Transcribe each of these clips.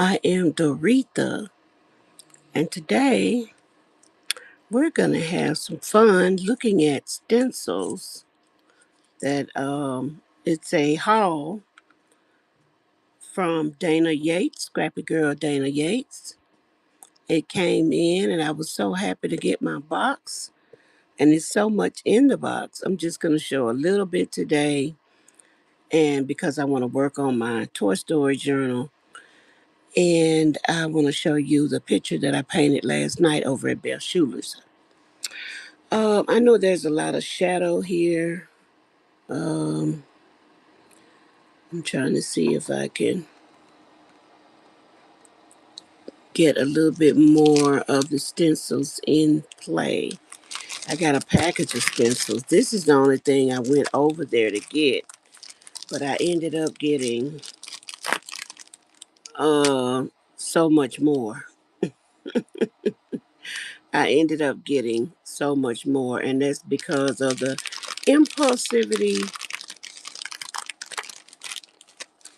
I am Doretha, and today we're going to have some fun looking at stencils that it's a haul from Dana Yates, Scrappy Girl Dana Yates. It came in, and I was so happy to get my box, and it's so much in the box. I'm just going to show a little bit today, and because I want to work on my Toy Story journal, and I want to show you the picture that I painted last night over at Beth Schuler's. I know there's a lot of shadow here. Um, I'm trying to see if I can get a little bit more of the stencils in play. I got a package of stencils. This is the only thing I went over there to get, but I ended up getting uh, so much more. I ended up getting so much more, and that's because of the impulsivity.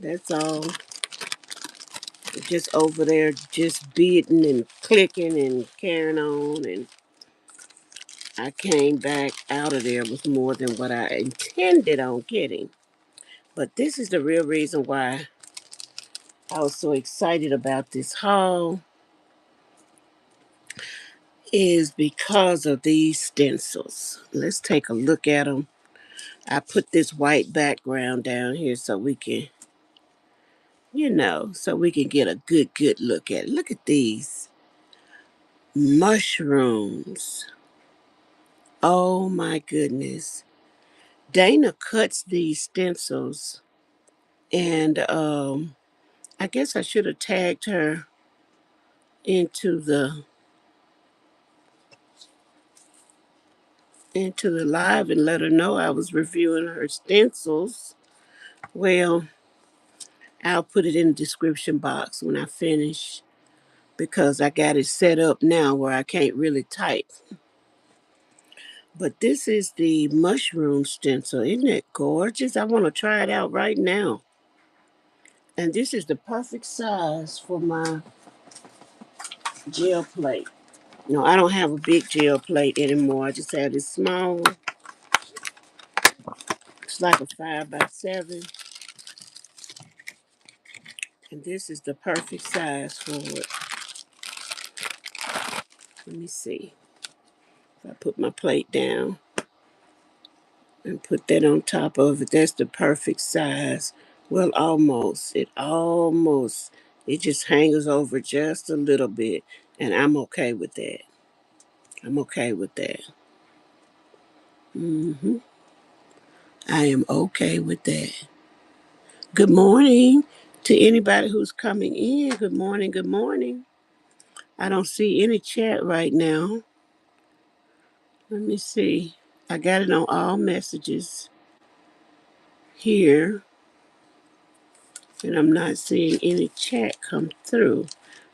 That's all. Just over there, just bidding and clicking and carrying on. And I came back out of there with more than what I intended on getting. But this is the real reason why I was so excited about this haul is because of these stencils. Let's take a look at them. I put this white background down here so we can, so we can get a good look at it. Look at these mushrooms. Oh my goodness. Dana cuts these stencils, and I guess I should have tagged her into the live and let her know I was reviewing her stencils. Well, I'll put it in the description box when I finish because I got it set up now where I can't really type. But this is the mushroom stencil. Isn't it gorgeous? I want to try it out right now. And this is the perfect size for my gel plate. No, I don't have a big gel plate anymore. I just have this small one. It's like a 5x7. And this is the perfect size for it. Let me see. If I put my plate down and put that on top of it, that's the perfect size. Well, almost. It just hangs over just a little bit. And I'm okay with that. I'm okay with that. hmm I am okay with that. Good morning to anybody who's coming in. Good morning. Good morning. I don't see any chat right now. Let me see. I got it on all messages here, and I'm not seeing any chat come through.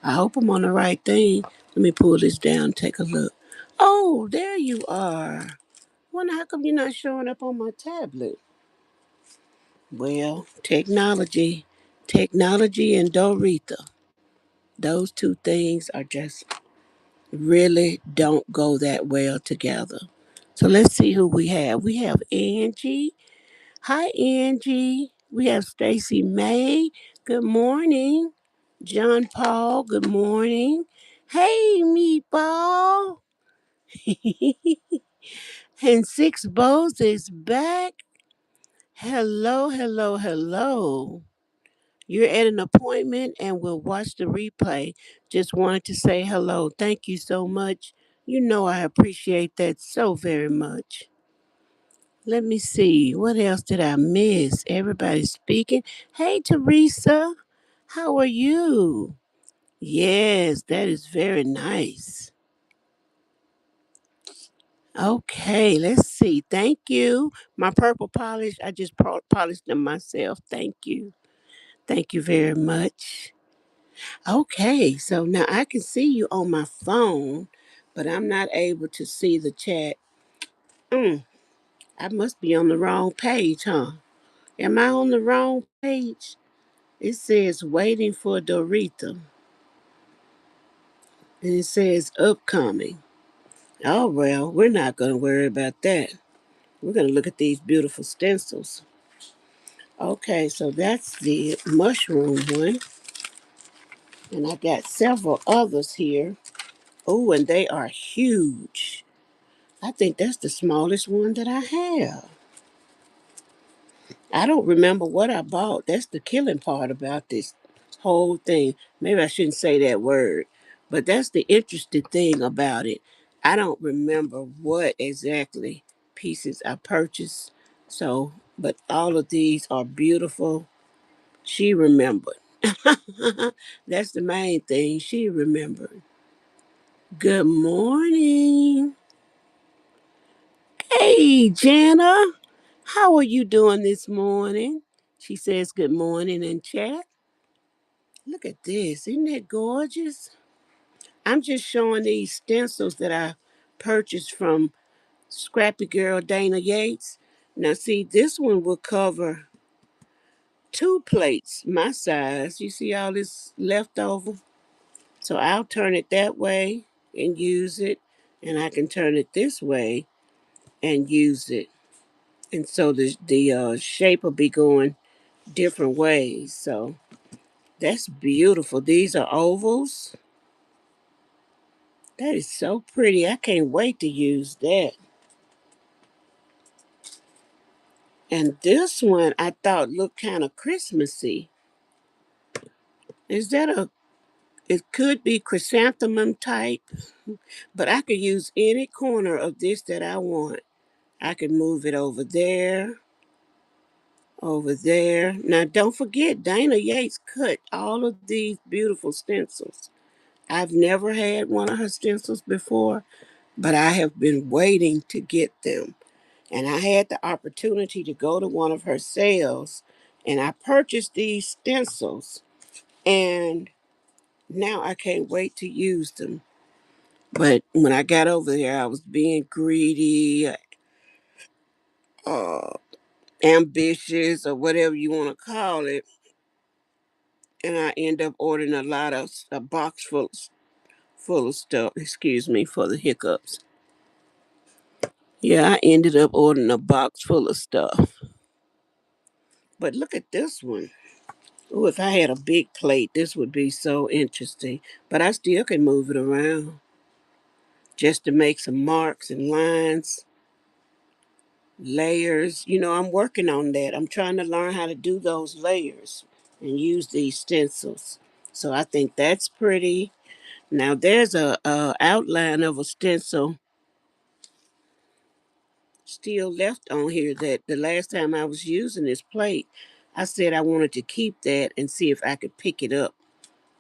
I hope I'm on the right thing. Let me pull this down, take a look. Oh, there you are. Wonder how come you're not showing up on my tablet? Well, technology and Doretha. Those two things are just really don't go that well together. So let's see who we have. We have Angie. Hi, Angie. We have Stacy May. Good morning. John Paul. Good morning. Hey, Meatball. And Six Bows is back. Hello, hello, hello. You're at an appointment and we'll watch the replay. Just wanted to say hello. Thank you so much. You know I appreciate that so very much. Let me see. What else did I miss? Everybody's speaking. Hey, Teresa. How are you? Yes, that is very nice. Okay, let's see. Thank you. My purple polish, I just polished them myself. Thank you. Thank you very much. Okay, so now I can see you on my phone, but I'm not able to see the chat. Mm, I must be on the wrong page, huh? Am I on the wrong page? It says waiting for Dorita. And it says upcoming. Oh, well, we're not going to worry about that. We're going to look at these beautiful stencils. Okay, so that's the mushroom one. And I got several others here. Oh, and they are huge. I think that's the smallest one that I have. I don't remember what I bought. That's the killing part about this whole thing. Maybe I shouldn't say that word, but that's the interesting thing about it. I don't remember what exactly pieces I purchased. So, but all of these are beautiful. She remembered. That's the main thing. She remembered. Good morning. Hey, Jenna. How are you doing this morning? She says good morning in chat. Look at this. Isn't that gorgeous? I'm just showing these stencils that I purchased from Scrappy Girl Dana Yates. Now, see, this one will cover two plates, my size. You see all this leftover? So I'll turn it that way and use it, and I can turn it this way and use it. And so the shape will be going different ways. So that's beautiful. These are ovals. That is so pretty. I can't wait to use that. And this one I thought looked kind of Christmassy. Is that it could be chrysanthemum type, but I could use any corner of this that I want. I could move it over there. Now don't forget, Dana Yates cut all of these beautiful stencils. I've never had one of her stencils before, but I have been waiting to get them. And I had the opportunity to go to one of her sales and I purchased these stencils and now I can't wait to use them. But when I got over there, I was being greedy, uh, ambitious, or whatever you want to call it. And I end up ordering a box full of stuff, excuse me for the hiccups. Yeah, I ended up ordering a box full of stuff. But look at this one. Oh, if I had a big plate, this would be so interesting. But I still can move it around just to make some marks and lines, layers. I'm working on that. I'm trying to learn how to do those layers and use these stencils. So I think that's pretty. Now there's a outline of a stencil still left on here that the last time I was using this plate, I said I wanted to keep that and see if I could pick it up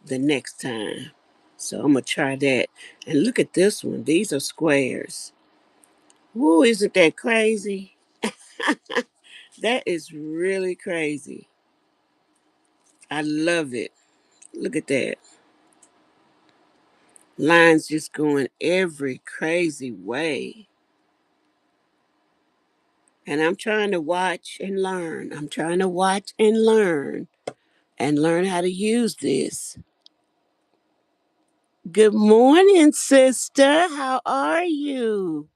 the next time. So I'm gonna try that. And look at this one. These are squares. Woo, isn't that crazy? That is really crazy. I love it. Look at that. Lines just going every crazy way. And I'm trying to watch and learn. I'm trying to watch and learn how to use this. Good morning, sister. How are you?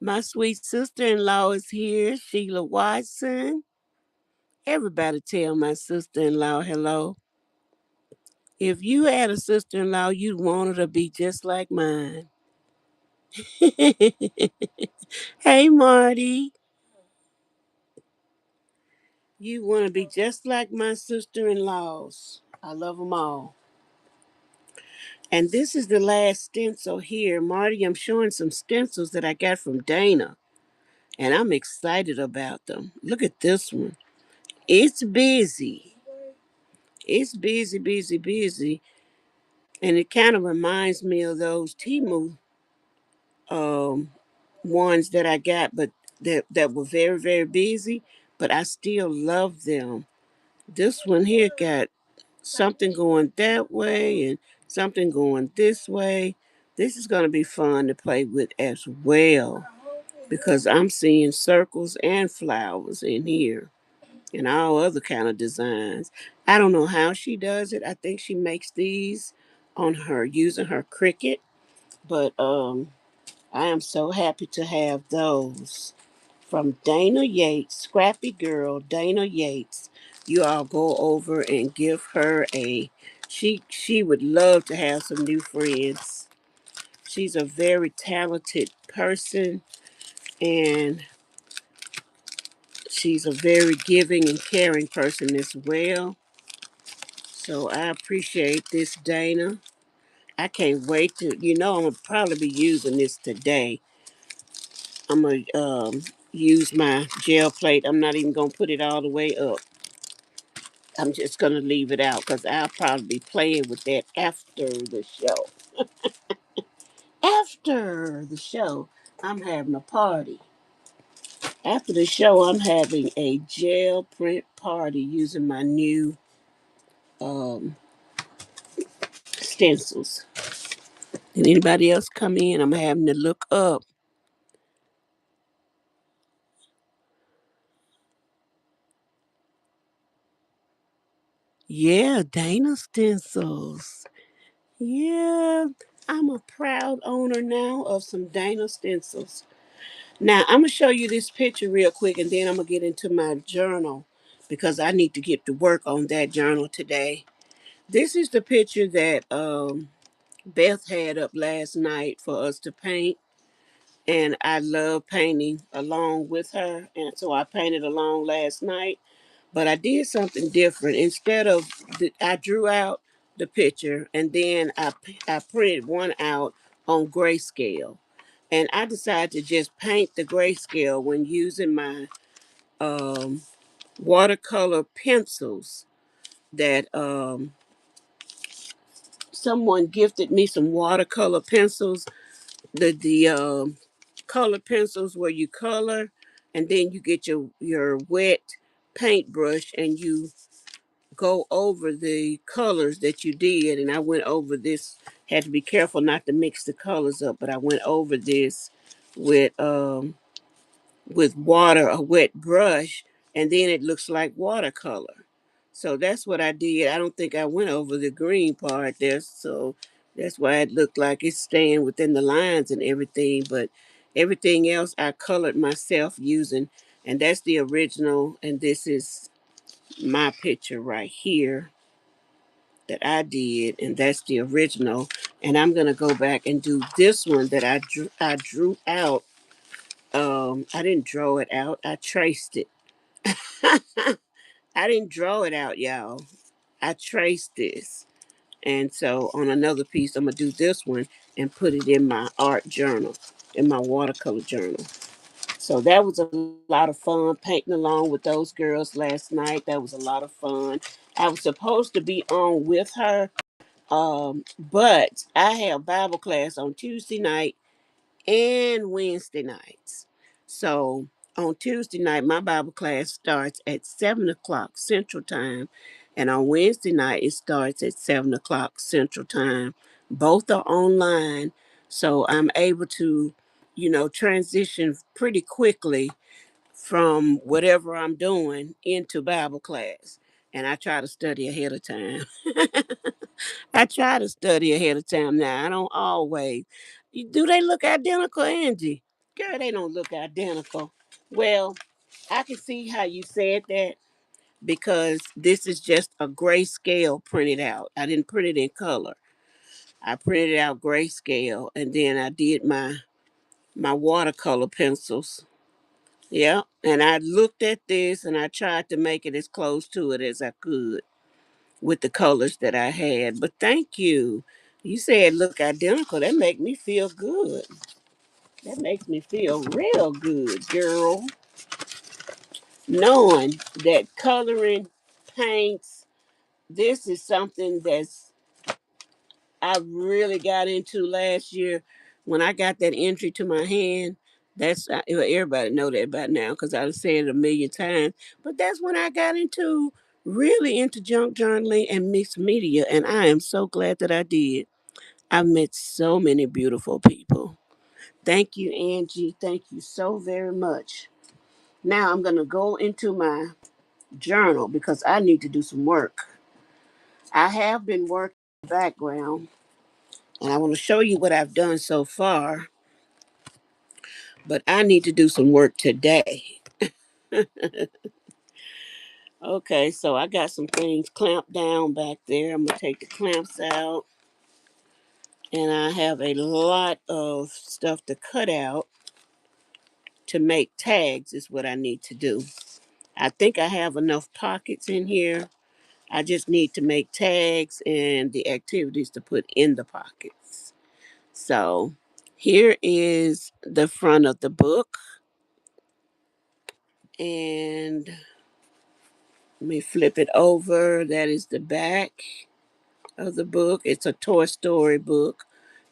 My sweet sister in law is here, Sheila Watson. Everybody tell my sister in law hello. If you had a sister in law, you'd want her to be just like mine. Hey, Marty. You want to be just like my sister in laws. I love them all. And this is the last stencil here. Marty, I'm showing some stencils that I got from Dana, and I'm excited about them. Look at this one. It's busy. It's busy, busy, busy. And it kind of reminds me of those Timu um, ones that I got, but that were very, very busy, but I still love them. This one here got something going that way and something going this way. This is going to be fun to play with as well because I'm seeing circles and flowers in here. and all other kind of designs. I don't know how she does it. I think she makes these on her using her Cricut, but I am so happy to have those from Dana Yates, Scrappy Girl, Dana Yates. You all go over and give her a she would love to have some new friends. She's a very talented person, and she's a very giving and caring person as well. So I appreciate this, Dana. I can't wait to, I'm gonna probably be using this today. I'm gonna use my gel plate. I'm not even gonna put it all the way up. I'm just gonna leave it out because I'll probably be playing with that after the show. After the show, I'm having a party. After the show, I'm having a gel print party using my new um, stencils. Did anybody else come in? I'm having to look up. Yeah, Dana stencils. Yeah, I'm a proud owner now of some Dana stencils. Now, I'm going to show you this picture real quick and then I'm going to get into my journal because I need to get to work on that journal today. This is the picture that Beth had up last night for us to paint. And I love painting along with her. And so I painted along last night. But I did something different. Instead of, I drew out the picture and then I printed one out on grayscale. And I decided to just paint the grayscale when using my um, watercolor pencils that someone gifted me some watercolor pencils. The color pencils where you color and then you get your wet paintbrush and you go over the colors that you did. And I went over this, had to be careful not to mix the colors up, but I went over this with water, a wet brush, and then it looks like watercolor. So that's what I did. I don't think I went over the green part there, so that's why it looked like it's staying within the lines and everything. But everything else I colored myself using, and that's the original. And this is my picture right here that I did, and that's the original. And I'm gonna go back and do this one that I drew out. I didn't draw it out. I traced it. I didn't draw it out, y'all. I traced this. And so on another piece, I'm gonna do this one and put it in my art journal, in my watercolor journal. So that was a lot of fun painting along with those girls last night. That was a lot of fun. I was supposed to be on with her, but I have Bible class on Tuesday night and Wednesday nights. So on Tuesday night, my Bible class starts at 7 o'clock Central Time. And on Wednesday night, it starts at 7 o'clock Central Time. Both are online. So I'm able to, transition pretty quickly from whatever I'm doing into Bible class. And I try to study ahead of time. I try to study ahead of time now. I don't always. Do they look identical, Angie? Girl, they don't look identical. Well, I can see how you said that because this is just a grayscale printed out. I didn't print it in color. I printed out grayscale and then I did my watercolor pencils. Yeah, and I looked at this and I tried to make it as close to it as I could with the colors that I had. But thank you. You said look identical. That make me feel good. That makes me feel real good, girl. Knowing that coloring paints, this is something that's I really got into last year when I got that entry to my hand. Everybody know that by now because I've said it a million times. But that's when I got really into junk journaling and mixed media, and I am so glad that I did. I've met so many beautiful people. Thank you, Angie. Thank you so very much. Now I'm gonna go into my journal because I need to do some work. I have been working in the background, and I want to show you what I've done so far, but I need to do some work today. Okay, so I got some things clamped down back there. I'm going to take the clamps out, and I have a lot of stuff to cut out to make tags, is what I need to do. I think I have enough pockets in here. I just need to make tags and the activities to put in the pockets. So here is the front of the book. And let me flip it over. That is the back of the book. It's a Toy Story book.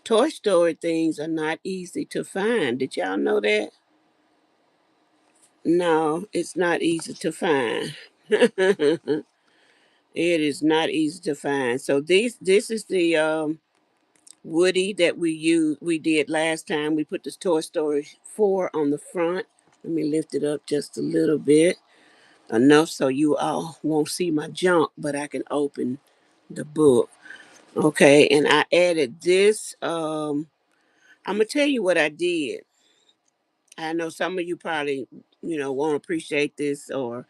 Toy Story things are not easy to find. Did y'all know that? No, it's not easy to find. It is not easy to find. So this is the Woody that we did last time. We put this Toy Story 4 on the front. Let me lift it up just a little bit. Enough so you all won't see my junk, but I can open the book. Okay, and I added this. I'm gonna tell you what I did. I know some of you probably, won't appreciate this or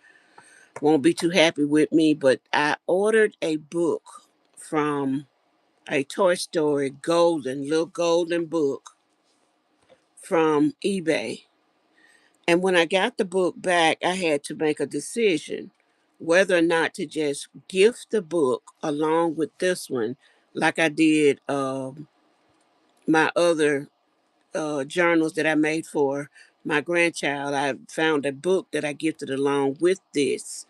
won't be too happy with me, but I ordered a book from a Toy Story little golden book from eBay. And when I got the book back, I had to make a decision whether or not to just gift the book along with this one, like I did my other journals that I made for my grandchild. I found a book that I gifted along with this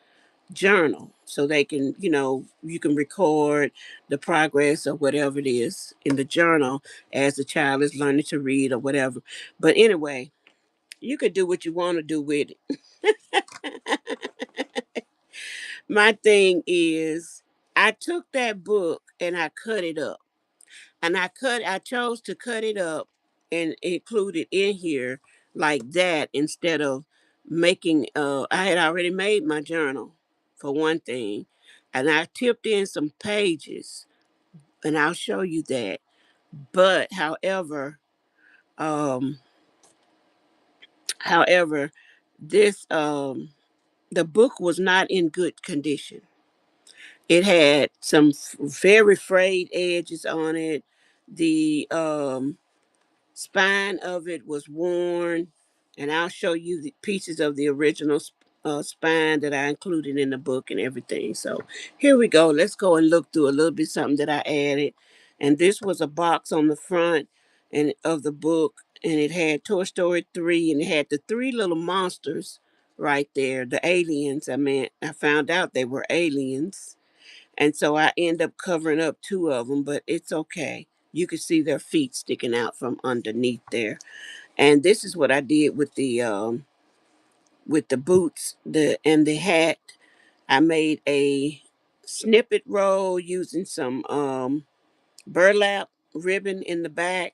journal so they can, you can record the progress or whatever it is in the journal as the child is learning to read or whatever. But anyway, you could do what you want to do with it. My thing is, I took that book and I cut it up. And I chose to cut it up and include it in here like that instead of making I had already made my journal for one thing. And I tipped in some pages and I'll show you that. But um however, this the book was not in good condition. It had some very frayed edges on it. The spine of it was worn, and I'll show you the pieces of the original spine that I included in the book and everything. So here we go. Let's go and look through a little bit something that I added. And this was a box on the front and of the book, and it had Toy Story 3, and it had the three little monsters right there, the aliens. I found out they were aliens, and so I end up covering up two of them, but it's okay. You can see their feet sticking out from underneath there. And this is what I did with the boots, the hat. I made a snippet roll using some burlap ribbon in the back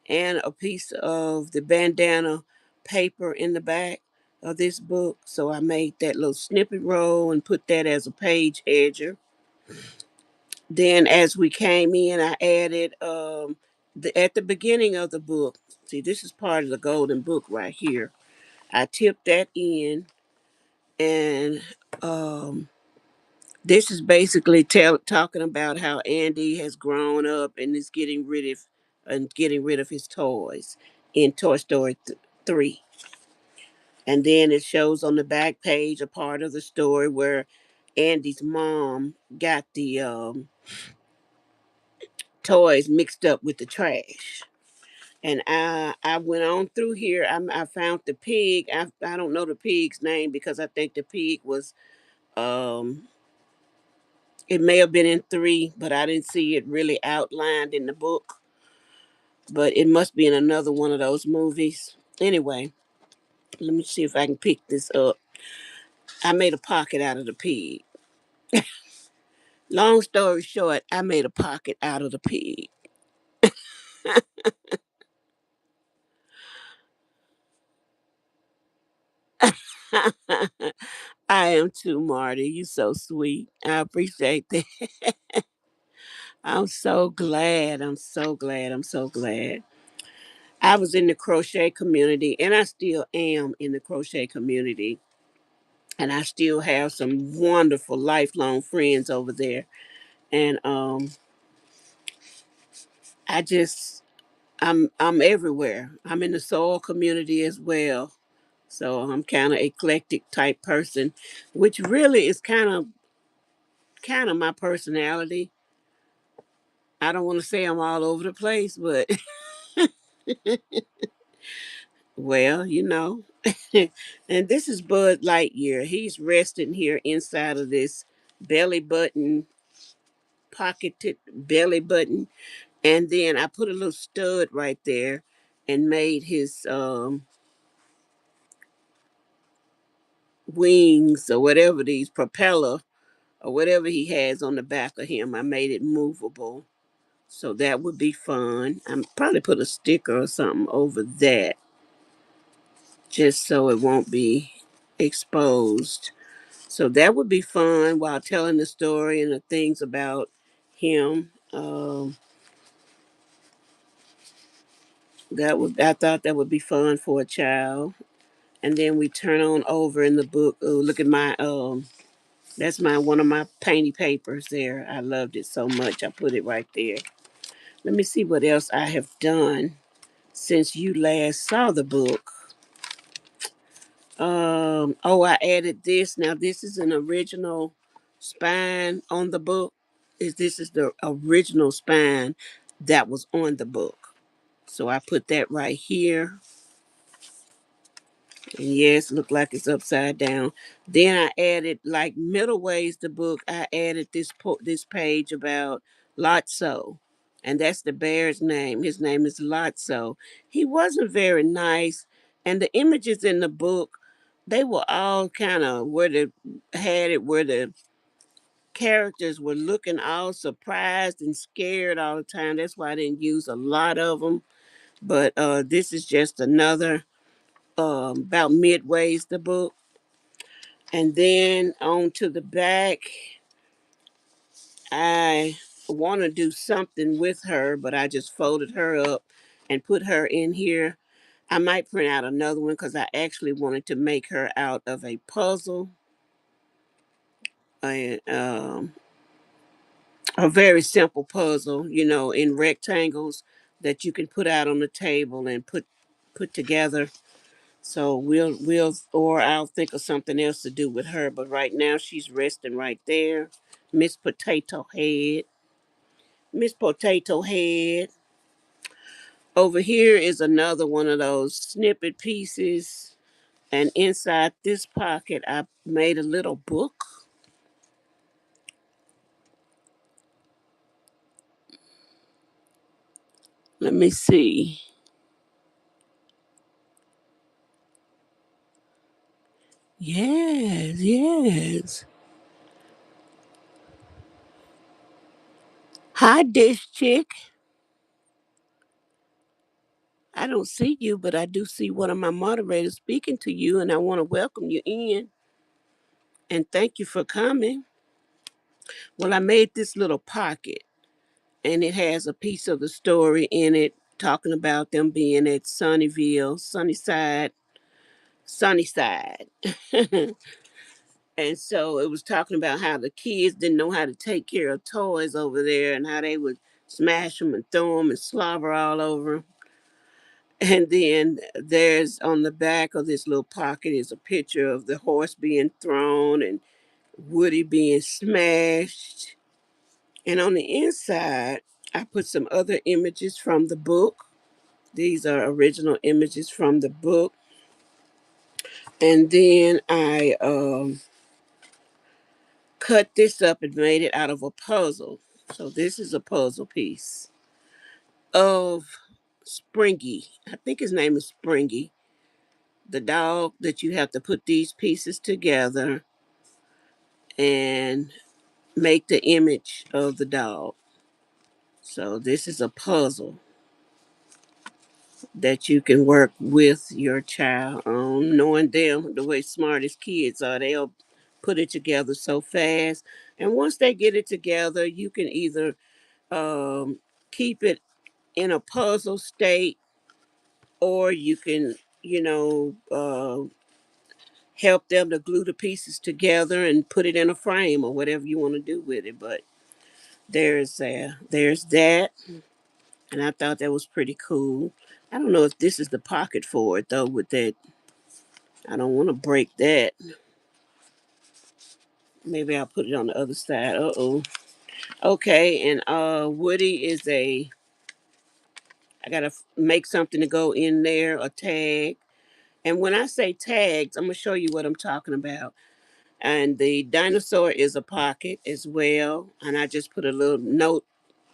and a piece of the bandana paper in the back of this book. So I made that little snippet roll and put that as a page edger. Then as we came in, I added at the beginning of the book. See, this is part of the golden book right here. I tipped that in, and um, this is basically talking about how Andy has grown up and is getting rid of his toys in Toy Story 3. And then it shows on the back page a part of the story where Andy's mom got the toys mixed up with the trash. And I went on through here. I found the pig. I don't know the pig's name because I think the pig was um it may have been in 3, but I didn't see it really outlined in the book. But it must be in another one of those movies. Anyway, let me see if I can pick this up. I made a pocket out of the pig. Long story short, I made a pocket out of the pig. I am too, Marty. You so sweet. I appreciate that. I'm so glad. I'm so glad. I'm so glad. I was in the crochet community and I still am in the crochet community. And I still have some wonderful lifelong friends over there. And I just I'm everywhere. I'm in the soul community as well. So I'm kind of eclectic type person, which really is kind of my personality. I don't want to say I'm all over the place, but well, and this is Bud Lightyear. He's resting here inside of this belly button, pocketed belly button. And then I put a little stud right there and made his wings or whatever, these propeller or whatever he has on the back of him. I made it movable. So that would be fun. I'm probably put a sticker or something over that just so it won't be exposed. So that would be fun while telling the story and the things about him. I thought that would be fun for a child. And then we turn on over in the book. Oh, look at my that's my one of my painty papers there. I loved it so much. I put it right there. Let me see what else I have done since you last saw the book. Oh, I added this. Now this is an original spine on the book. This is the original spine that was on the book. So I put that right here. And yes, look like it's upside down. Then I added like middle ways the book. I added this page about Lotso, and that's the bear's name. His name is Lotso. He wasn't very nice, and the images in the book, they were all kind of where the characters were looking all surprised and scared all the time. That's why I didn't use a lot of them. But this is just another about midways the book. And then on to the back, I want to do something with her, but I just folded her up and put her in here. I might print out another one because I actually wanted to make her out of a puzzle, a, um, a very simple puzzle, in rectangles that you can put out on the table and put together. So or I'll think of something else to do with her. But right now she's resting right there. Miss Potato Head. Miss Potato Head. Over here is another one of those snippet pieces. And inside this pocket, I made a little book. Let me see. Yes, yes. Hi, Dish Chick. I don't see you, but I do see one of my moderators speaking to you, and I want to welcome you in and thank you for coming. Well, I made this little pocket, and it has a piece of the story in it talking about them being at Sunnyville, Sunnyside. And so it was talking about how the kids didn't know how to take care of toys over there and how they would smash them and throw them and slobber all over 'em. And then there's on the back of this little pocket is a picture of the horse being thrown and Woody being smashed. And on the inside, I put some other images from the book. These are original images from the book. And then I cut this up and made it out of a puzzle. So this is a puzzle piece of Springy. I think his name is Springy, the dog that you have to put these pieces together and make the image of the dog. So this is a puzzle that you can work with your child on, knowing them the way smart as kids are. They'll put it together so fast. And once they get it together, you can either um, keep it in a puzzle state, or you can, you know, help them to glue the pieces together and put it in a frame or whatever you want to do with it. But there's that, and I thought that was pretty cool. I don't know if this is the pocket for it though. With that, I don't want to break that. Maybe I'll put it on the other side. Uh-oh. Okay, and Woody is a. I gotta make something to go in there, a tag. And when I say tags, I'm gonna show you what I'm talking about. And the dinosaur is a pocket as well. And I just put a little note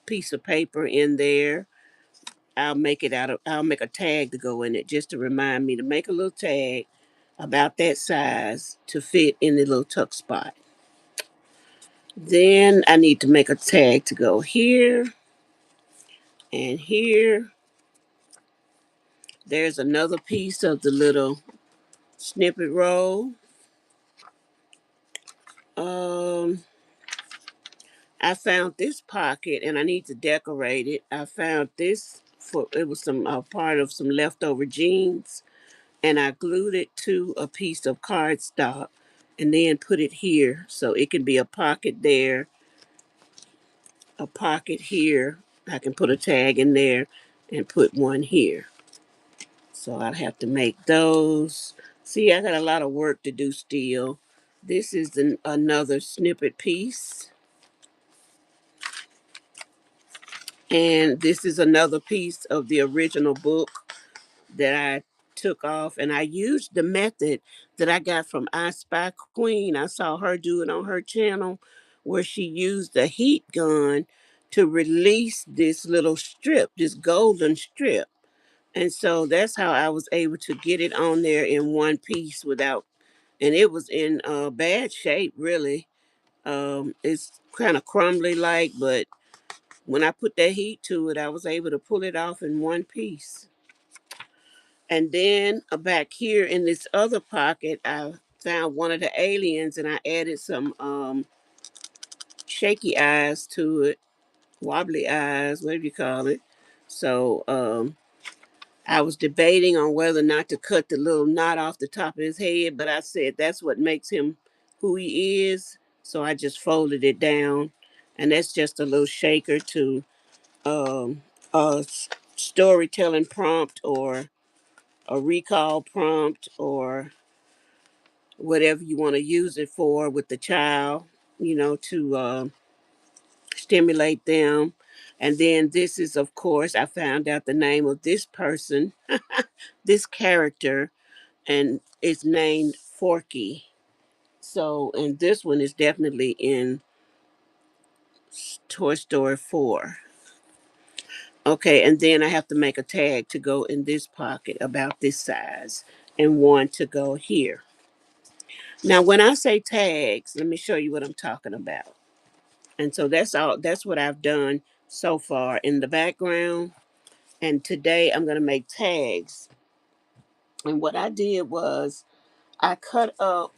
piece of paper in there. I'll make a tag to go in it just to remind me to make a little tag about that size to fit in the little tuck spot. Then I need to make a tag to go here and here. There's another piece of the little snippet roll. Um, I found this pocket and I need to decorate it. I found this for it was some part of some leftover jeans, and I glued it to a piece of cardstock and then put it here so it can be a pocket there, a pocket here. I can put a tag in there and put one here. So I'll have to make those. See, I got a lot of work to do still. This is another snippet piece. And this is another piece of the original book that I took off. And I used the method that I got from I Spy Queen. I saw her do it on her channel where she used a heat gun to release this little strip, this golden strip. And so that's how I was able to get it on there in one piece without, and it was in bad shape, really. It's kind of crumbly like, but when I put that heat to it, I was able to pull it off in one piece. And then back here in this other pocket, I found one of the aliens and I added some shaky eyes to it, wobbly eyes, whatever you call it. So I was debating on whether or not to cut the little knot off the top of his head, but I said that's what makes him who he is. So I just folded it down, and that's just a little shaker to um, a storytelling prompt or a recall prompt or whatever you want to use it for with the child, to stimulate them. And then this is, of course, I found out the name of this person, this character, and it's named Forky. So, and this one is definitely in Toy Story 4. Okay, and then I have to make a tag to go in this pocket about this size and one to go here. Now, when I say tags, let me show you what I'm talking about. And so that's all, that's what I've done so far in the background. And today I'm going to make tags. And what I did was I cut up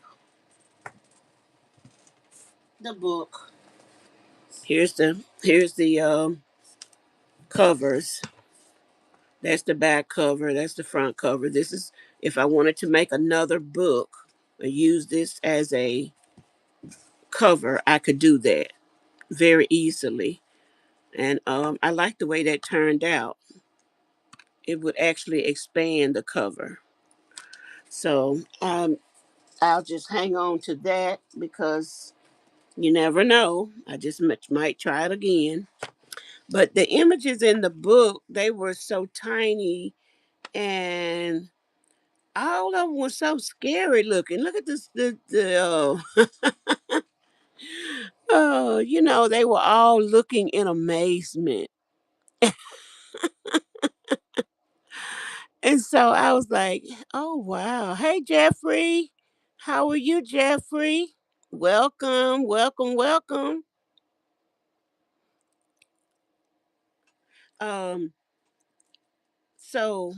the book. Here's the covers. That's the back cover. That's the front cover. This is if I wanted to make another book or use this as a cover, I could do that very easily. And I like the way that turned out. It would actually expand the cover. So I'll just hang on to that because you never know. I just might try it again. But the images in the book, they were so tiny and all of them were so scary looking. Look at this, oh, they were all looking in amazement. And so I was like, oh, wow. Hey, Jeffrey. How are you, Jeffrey? Welcome, welcome, welcome. Um, so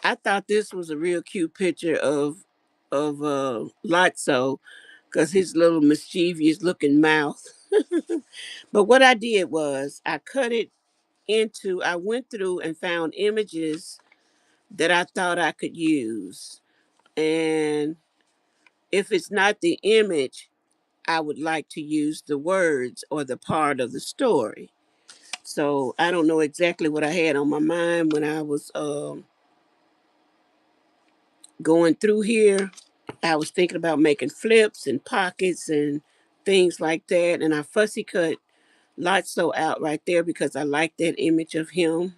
I thought this was a real cute picture of of Lotso because his little mischievous looking mouth. But what I did was I cut it into, I went through and found images that I thought I could use. And if it's not the image, I would like to use the words or the part of the story. So I don't know exactly what I had on my mind when I was going through here. I was thinking about making flips and pockets and things like that. And I fussy cut Lotso out right there because I like that image of him.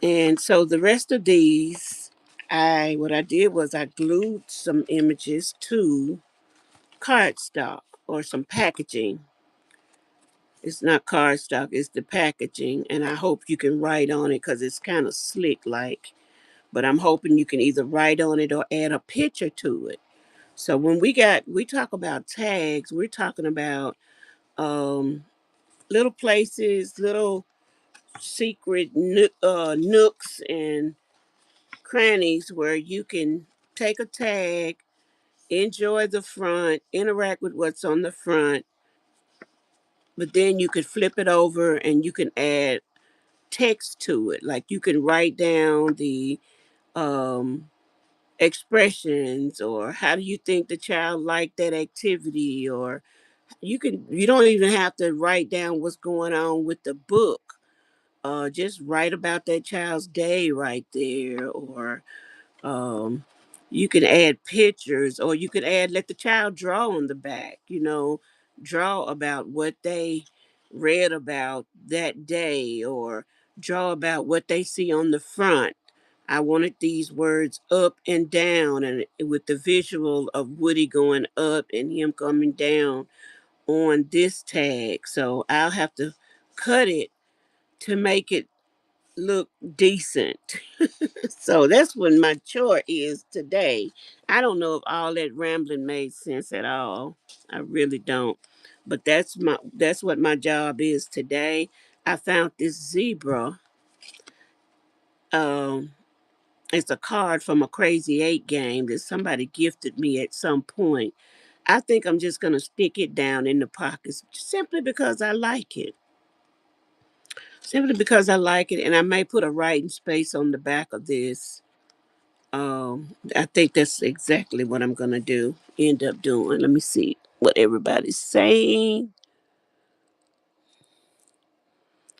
And so the rest of these, what I did was I glued some images to cardstock or some packaging. It's not cardstock, it's the packaging. And I hope you can write on it because it's kind of slick like. But I'm hoping you can either write on it or add a picture to it. So when we talk about tags, we're talking about um, little places, little secret nooks and crannies where you can take a tag, enjoy the front, interact with what's on the front, but then you could flip it over and you can add text to it. Like you can write down the um, expressions or how do you think the child liked that activity, or you don't even have to write down what's going on with the book. Just write about that child's day right there, or um, you can add pictures, or you could add let the child draw on the back. Draw about what they read about that day, or draw about what they see on the front. I wanted these words up and down, and with the visual of Woody going up and him coming down on this tag. So I'll have to cut it to make it look decent. So that's what my chore is today. I don't know if all that rambling made sense at all. I really don't. But that's what my job is today. I found this zebra. Um it's a card from a Crazy Eight game that somebody gifted me at some point. I think I'm just gonna stick it down in the pockets simply because I like it. Simply because I like it, and I may put a writing space on the back of this. I think that's exactly what I'm gonna do. End up doing. Let me see what everybody's saying.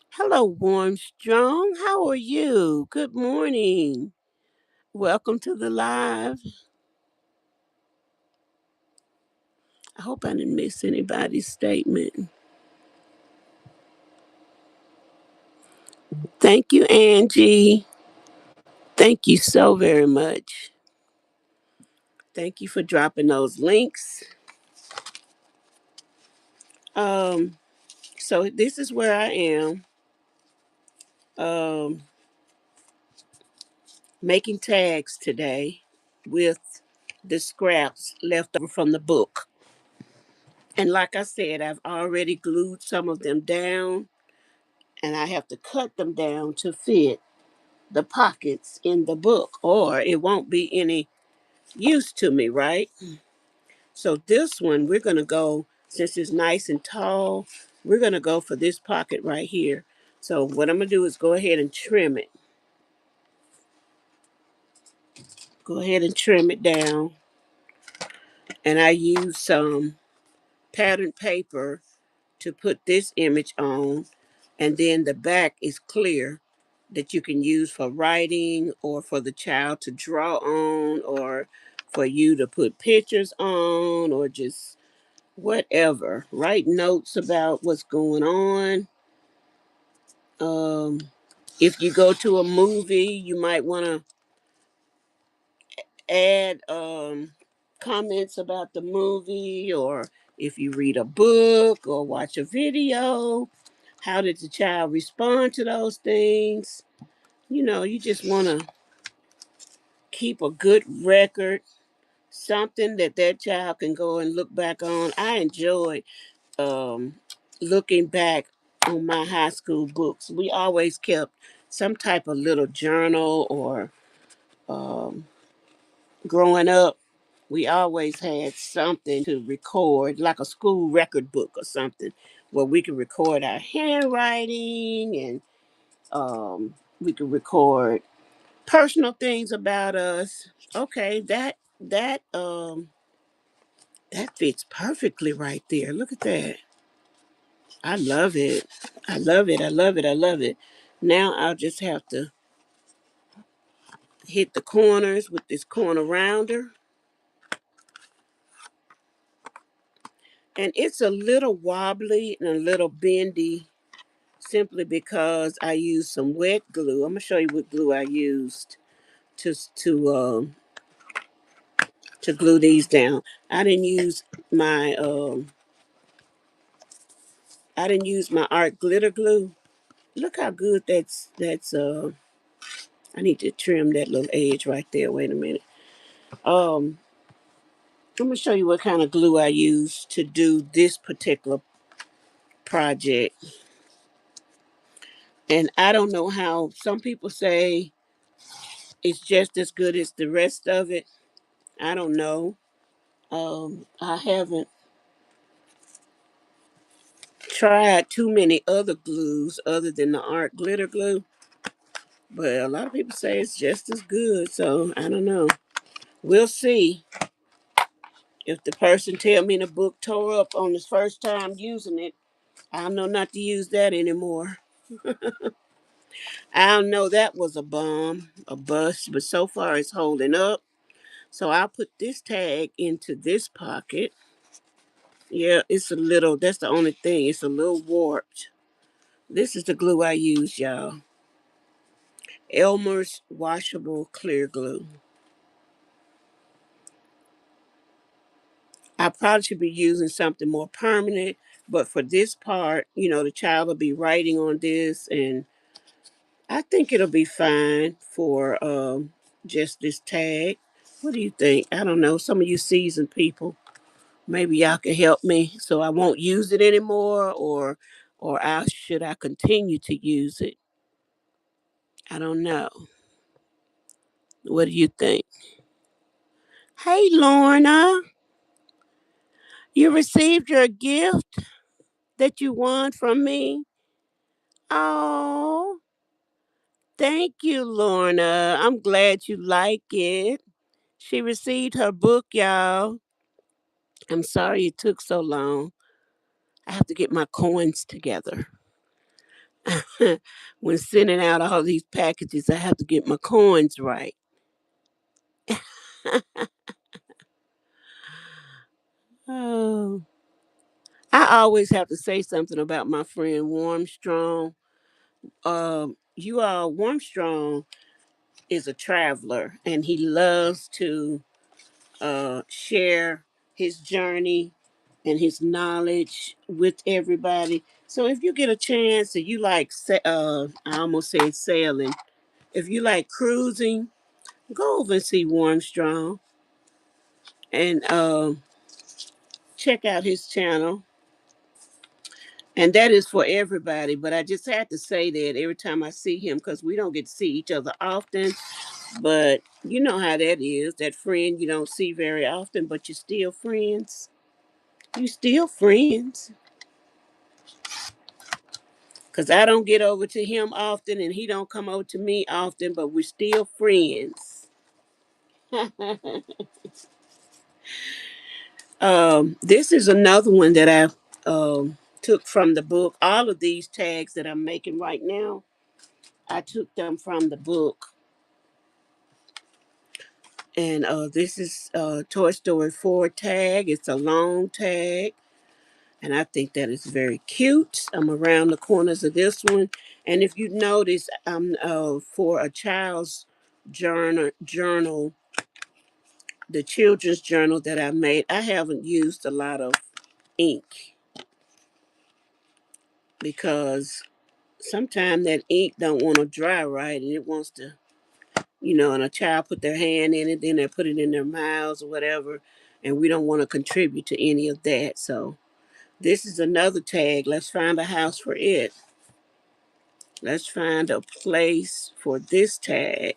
Hello, Warm Strong. How are you? Good morning. Welcome to the live. I hope I didn't miss anybody's statement. Thank you, Angie. Thank you so very much. Thank you for dropping those links. Um, so this is where I am. Um, Making tags today with the scraps left over from the book. And like I said, I've already glued some of them down, and I have to cut them down to fit the pockets in the book, or it won't be any use to me, right? So this one, we're going to go, since it's nice and tall, we're going to go for this pocket right here. So what I'm going to do is go ahead and trim it. Go ahead and trim it down. And I use some patterned paper to put this image on. And then the back is clear that you can use for writing or for the child to draw on or for you to put pictures on or just whatever. Write notes about what's going on. Um, if you go to a movie, you might want to add comments about the movie, or if you read a book or watch a video, how did the child respond to those things? You just want to keep a good record, something that child can go and look back on. I enjoyed um, looking back on my high school books. We always kept some type of little journal or um, growing up, we always had something to record, like a school record book or something, where we could record our handwriting and we could record personal things about us. Okay, that fits perfectly right there. Look at that. I love it. I love it. I love it. I love it. Now I'll just have to hit the corners with this corner rounder. And it's a little wobbly and a little bendy simply because I used some wet glue. I'm gonna show you what glue I used to to um, to glue these down. I didn't use my art glitter glue. Look how good that's. I need to trim that little edge right there. Wait a minute. Um, I'm gonna show you what kind of glue I use to do this particular project. And I don't know how some people say it's just as good as the rest of it. I don't know. I haven't tried too many other glues other than the art glitter glue, but a lot of people say it's just as good. So I don't know. We'll see. If the person tell me the book tore up on his first time using it, I'll know not to use that anymore. I'll know that was a bomb, a bust, but so far it's holding up. So I'll put this tag into this pocket. Yeah, it's a little, that's the only thing. It's a little warped. This is the glue I use, y'all. Elmer's washable clear glue. I probably should be using something more permanent, but for this part, the child will be writing on this, and I think it'll be fine for just this tag. What do you think? I don't know. Some of you seasoned people, maybe y'all can help me so I won't use it anymore, or should I continue to use it? I don't know. What do you think? Hey, Lorna, you received your gift that you won from me. Oh, thank you, Lorna. I'm glad you like it. She received her book, y'all. I'm sorry it took so long. I have to get my coins together. When sending out all these packages, I have to get my coins right. Oh, I always have to say something about my friend Warmstrong. Warmstrong is a traveler, and he loves to share his journey and his knowledge with everybody. So if you get a chance and you like, I almost said sailing, if you like cruising, go over and see Warmstrong and check out his channel. And that is for everybody. But I just had to say that every time I see him because we don't get to see each other often. But you know how that is. That friend you don't see very often, but you're still friends. You still friends. Because I don't get over to him often and he don't come over to me often, but we're still friends. This is another one that I took from the book. All of these tags that I'm making right now, I took them from the book. And this is Toy Story 4 tag. It's a long tag. And I think that is very cute. I'm around the corners of this one. And if you notice, I'm for a child's journal, the children's journal that I made, I haven't used a lot of ink because sometimes that ink don't want to dry right and it wants to, and a child put their hand in it, then they put it in their mouths or whatever, and we don't want to contribute to any of that. So this is another tag. Let's find a house for it. Let's find a place for this tag.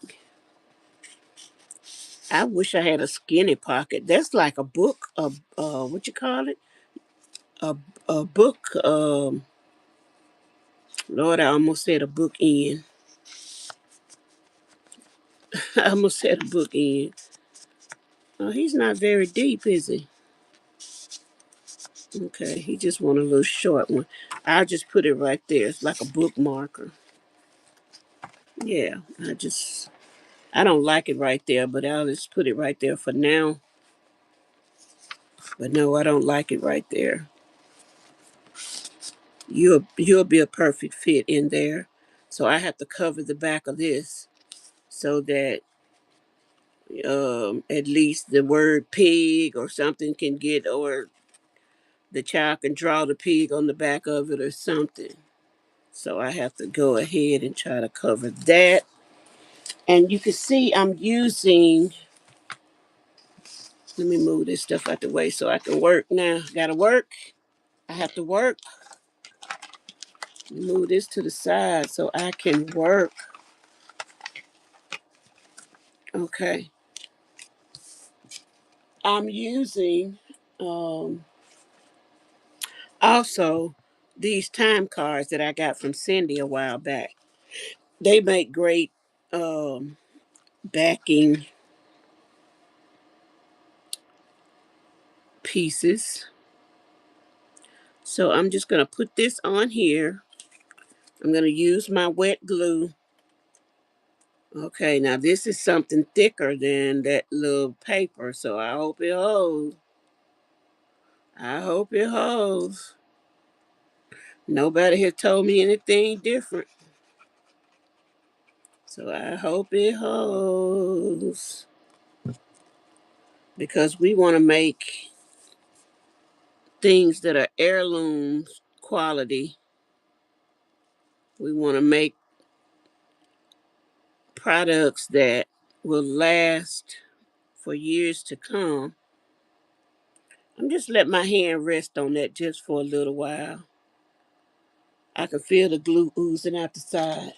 I wish I had a skinny pocket. That's like a book, what you call it? A, a book, Lord, I almost said a book end. I almost said a book end. Oh, he's not very deep, is he? Okay, he just want a little short one. I'll just put it right there. It's like a bookmarker. Yeah, I don't like it right there, but I'll just put it right there for now. But no, I don't like it right there. You'll be a perfect fit in there. So I have to cover the back of this so that at least the word pig or something can get, or the child can draw the pig on the back of it or something. So I have to go ahead and try to cover that. And you can see I'm using, let me move this stuff out the way so I can work now. Gotta work. I have to work. Move this to the side so I can work. Okay. I'm using um, also these time cards that I got from Cindy a while back. They make great backing pieces. So I'm just going to put this on here. I'm going to use my wet glue. Okay, now this is something thicker than that little paper, so I hope it holds. I hope it holds. Nobody has told me anything different. So I hope it holds. Because we want to make things that are heirlooms quality. We want to make products that will last for years to come. I'm just let my hand rest on that just for a little while. I can feel the glue oozing out the side.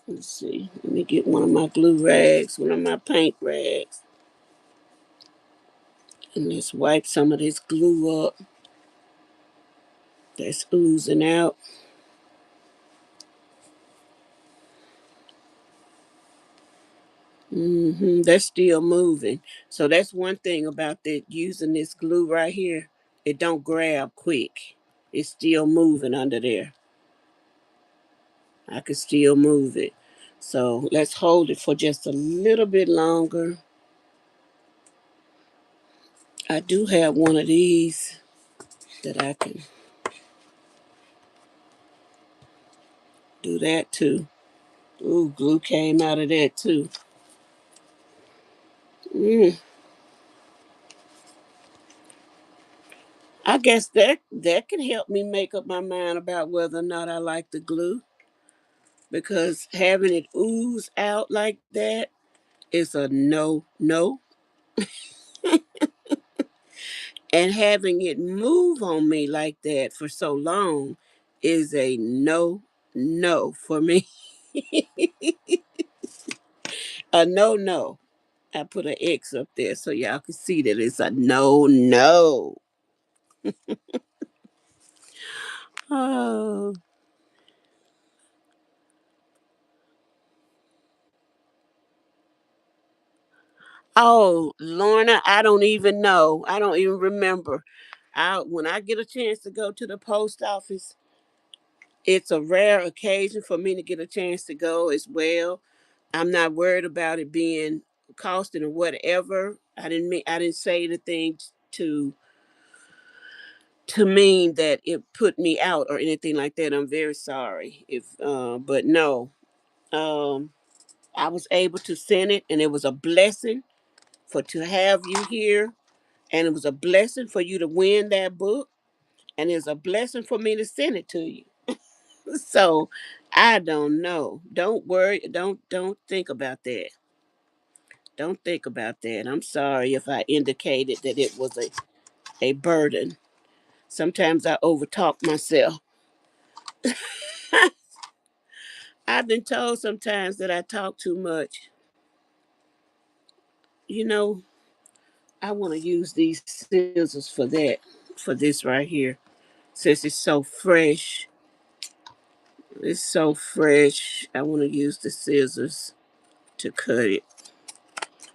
Let's see. Let me get one of my glue rags, one of my paint rags. And let's wipe some of this glue up that's oozing out. That's still moving. So that's one thing about that using this glue right here. It don't grab quick. It's still moving under there. I can still move it. So let's hold it for just a little bit longer. I do have one of these that I can do that too. Ooh, glue came out of that too. Mm, I guess that can help me make up my mind about whether or not I like the glue, because having it ooze out like that is a no no, and having it move on me like that for so long is a no no for me. A no no. I put an X up there so y'all can see that it's a no no. Oh, oh, Lorna, I don't even know. I don't even remember. When I get a chance to go to the post office, it's a rare occasion for me to get a chance to go as well. I'm not worried about it being costing or whatever. I didn't say anything to mean that it put me out or anything like that. I'm very sorry. If but no. Um I was able to send it, and it was a blessing for to have you here, and it was a blessing for you to win that book, and it's a blessing for me to send it to you. So I don't know. Don't worry. Don't think about that. Don't think about that. I'm sorry if I indicated that it was a burden. Sometimes I overtalk myself. I've been told sometimes that I talk too much. you know, I want to use these scissors for that, for this right here. Since it's so fresh, it's so fresh. I want to use the scissors to cut it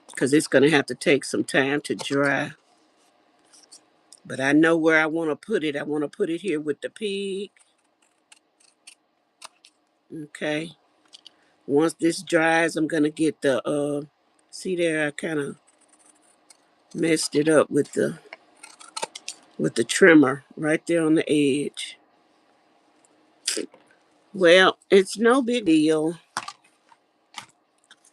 because it's going to have to take some time to dry. But I know where I want to put it. I want to put it here with the pig. Okay. Once this dries, I'm going to get the, see there, I kind of messed it up with the trimmer right there on the edge. Well, it's no big deal.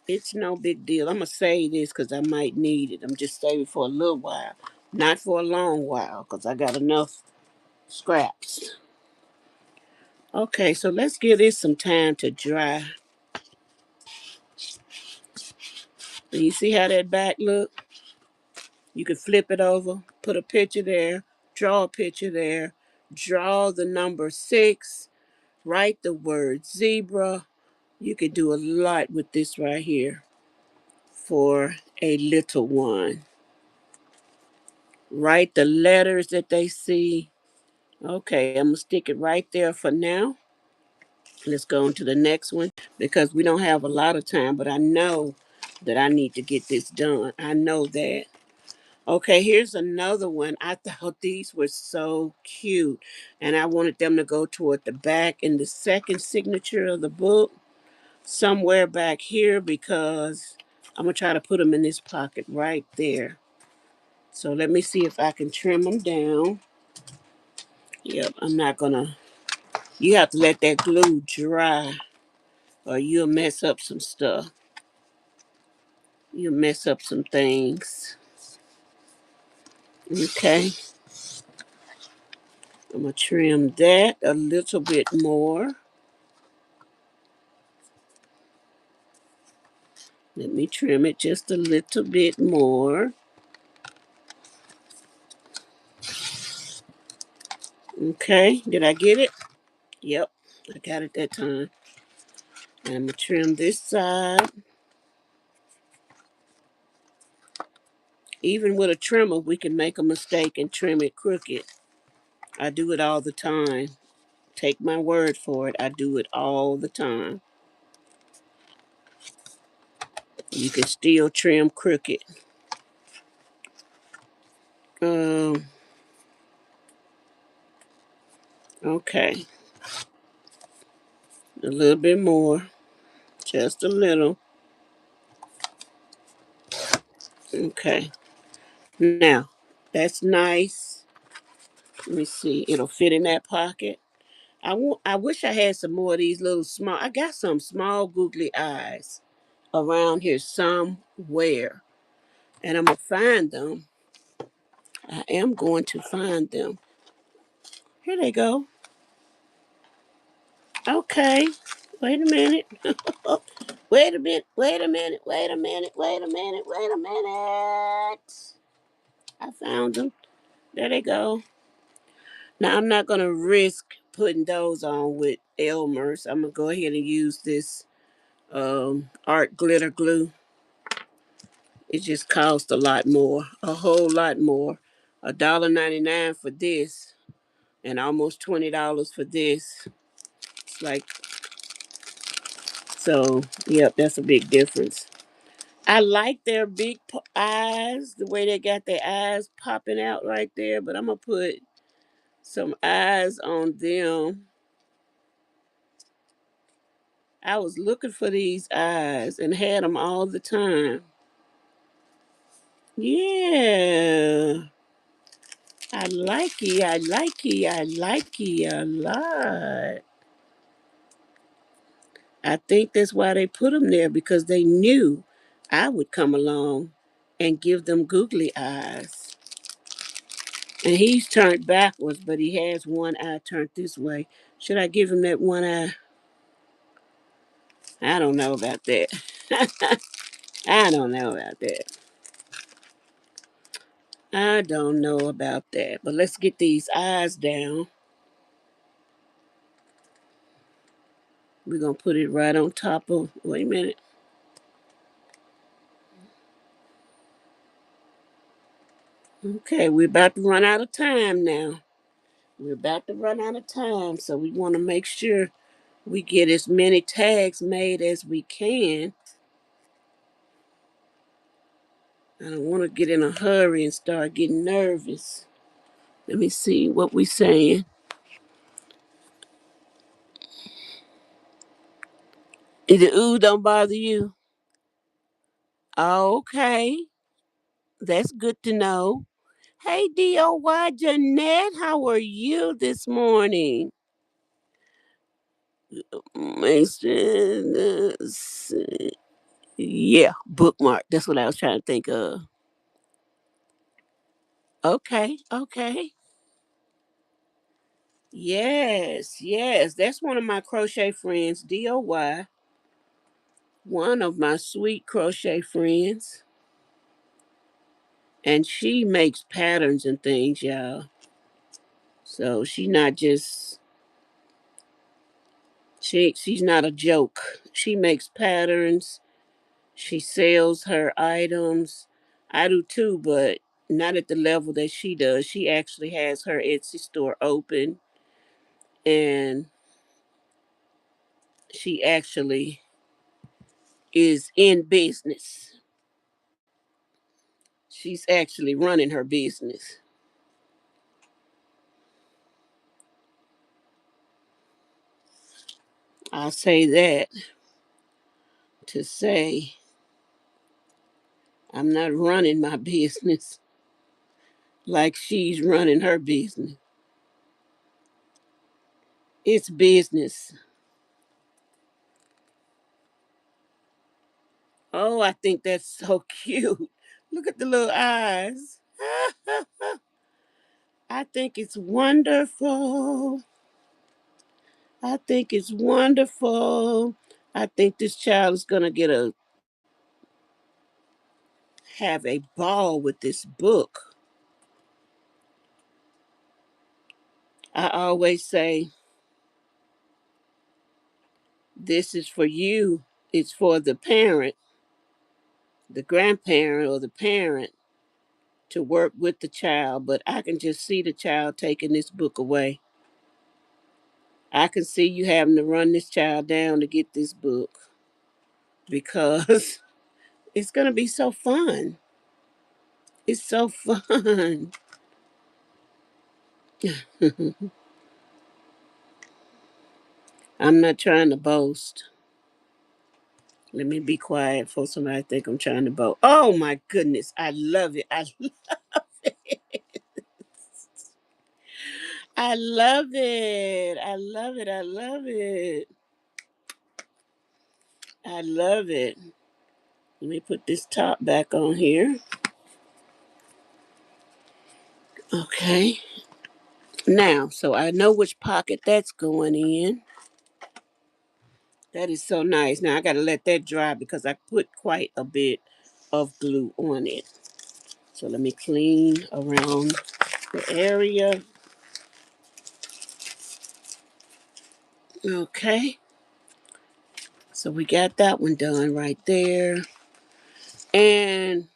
It's no big deal. I'm going to save this because I might need it. I'm just saving for a little while. Not for a long while because I got enough scraps. Okay, so let's give this some time to dry. And you see how that back look? You can flip it over, put a picture there, draw a picture there, draw the number 6, write the word zebra. You could do a lot with this right here for a little one. Write the letters that they see. Okay, I'm going to stick it right there for now. Let's go on to the next one because we don't have a lot of time, but I know that I need to get this done. I know that. Okay, here's another one. I thought these were so cute, and I wanted them to go toward the back in the second signature of the book, somewhere back here, because I'm going to try to put them in this pocket right there. So let me see if I can trim them down. Yep, I'm not going to. You have to let that glue dry or you'll mess up some stuff. You'll mess up some things. Okay, I'm going to trim that a little bit more. Let me trim it just a little bit more. Okay, did I get it? Yep, I got it that time. And I'm going to trim this side. Even with a trimmer, we can make a mistake and trim it crooked. I do it all the time. Take my word for it. I do it all the time. You can still trim crooked. Um, okay. A little bit more. Just a little. Okay. Now, that's nice. Let me see. It'll fit in that pocket. I wish I had some more of these little small. I got some small googly eyes around here somewhere. And I'm going to find them. I am going to find them. Here they go. Okay. Wait a minute. Wait a minute. Wait a minute. Wait a minute. Wait a minute. Wait a minute. I found them. There they go. Now I'm not gonna risk putting those on with Elmer's. I'm gonna go ahead and use this art glitter glue. It just cost a lot more, a whole lot more. $1.99 for this, and almost $20 for this. It's like so. Yep, that's a big difference. I like their big eyes, the way they got their eyes popping out right there. But I'm gonna put some eyes on them. I was looking for these eyes and had them all the time. Yeah. I like it. I like it. I like it a lot. I think that's why they put them there because they knew I would come along and give them googly eyes. And he's turned backwards, but he has one eye turned this way. Should I give him that one eye? I don't know about that. I don't know about that. I don't know about that. But let's get these eyes down. We're going to put it right on top of, wait a minute. Okay, we're about to run out of time now. We're about to run out of time, so we want to make sure we get as many tags made as we can. I don't want to get in a hurry and start getting nervous. Let me see what we saying. The ooh don't bother you. Oh, okay, that's good to know. Hey, DOY Jeanette, how are you this morning? Mason, yeah, bookmark. That's what I was trying to think of. Okay, okay. Yes, yes. That's one of my crochet friends, DOY. One of my sweet crochet friends. And she makes patterns and things, y'all. So she's not a joke. She makes patterns. She sells her items. I do too, but not at the level that she does. She actually has her Etsy store open, and she actually is in business. She's actually running her business. I'll say that to say I'm not running my business like she's running her business. It's business. Oh, I think that's so cute. Look at the little eyes. I think it's wonderful. I think it's wonderful. I think this child is gonna get a have a ball with this book. I always say this is for you. It's for the parent, the grandparent or the parent to work with the child, but I can just see the child taking this book away. I can see you having to run this child down to get this book because it's going to be so fun. It's so fun. I'm not trying to boast. Let me be quiet for somebody think I'm trying to boast. Oh my goodness, I love it. I love it. I love it. I love it. I love it. Let me put this top back on here. Okay. Now, so I know which pocket that's going in. That is so nice. Now I got to let that dry because I put quite a bit of glue on it. So let me clean around the area. Okay. So we got that one done right there. And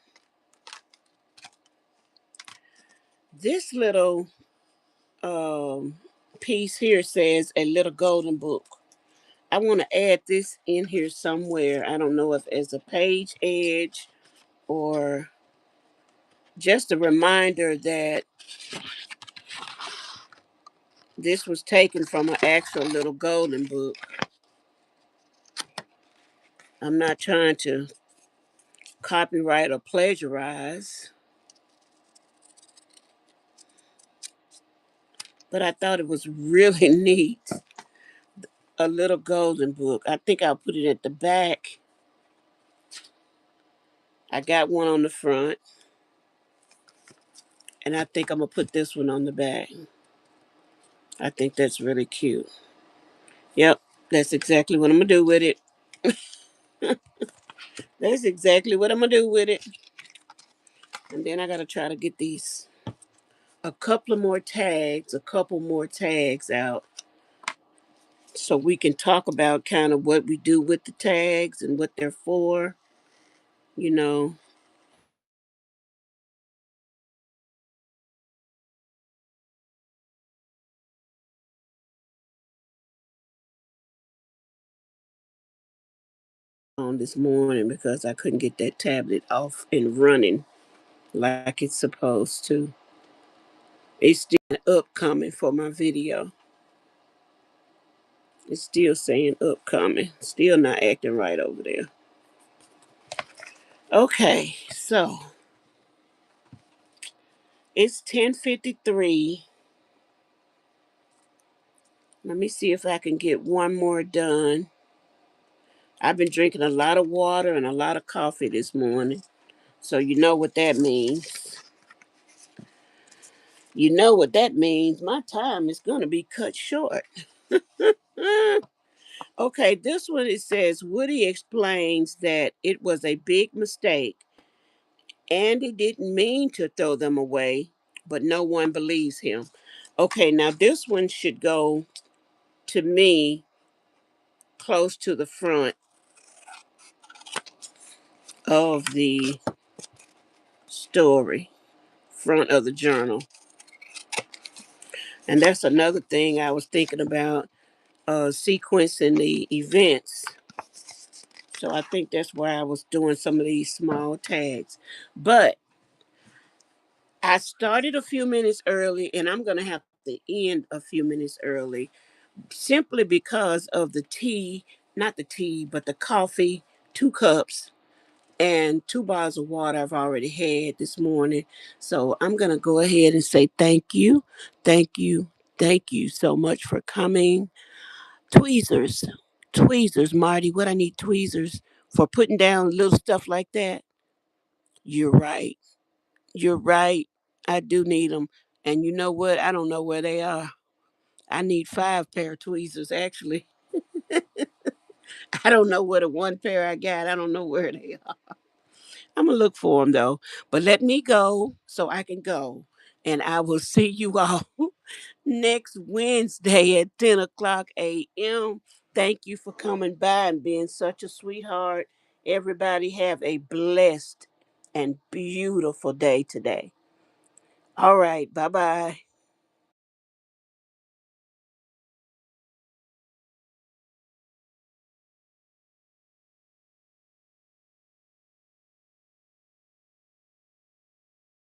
this little um, piece here says a little golden book. I want to add this in here somewhere. I don't know if as a page edge or just a reminder that this was taken from an actual little golden book. I'm not trying to copyright or plagiarize, but I thought it was really neat. A little golden book. I think I'll put it at the back. I got one on the front, and I think I'm going to put this one on the back. I think that's really cute. Yep, that's exactly what I'm going to do with it. That's exactly what I'm going to do with it. And then I got to try to get these a couple more tags out so we can talk about kind of what we do with the tags and what they're for, you know. on this morning because I couldn't get that tablet off and running like it's supposed to. It's still upcoming for my video. It's still saying upcoming. Still not acting right over there. Okay, so it's 10:53. Let me see if I can get one more done. I've been drinking a lot of water and a lot of coffee this morning. So you know what that means. You know what that means. My time is going to be cut short. Okay, this one it says Woody explains that it was a big mistake and he didn't mean to throw them away, but no one believes him. Okay, now this one should go to me close to the front of the story, front of the journal. And that's another thing I was thinking about, sequencing the events. So I think that's why I was doing some of these small tags. But I started a few minutes early and I'm going to have to end a few minutes early simply because of the tea, not the tea, but the coffee, 2 cups, and 2 bottles of water I've already had this morning. So I'm going to go ahead and say thank you, thank you, thank you so much for coming. Tweezers, tweezers, Marty, what I need tweezers for putting down little stuff like that. You're right. You're right. I do need them. And you know what? I don't know where they are. I need 5 pair of tweezers, actually. I don't know where the 1 pair I got. I don't know where they are. I'm going to look for them, though. But let me go so I can go. And I will see you all next Wednesday at 10 o'clock a.m. Thank you for coming by and being such a sweetheart. Everybody have a blessed and beautiful day today. All right. Bye bye.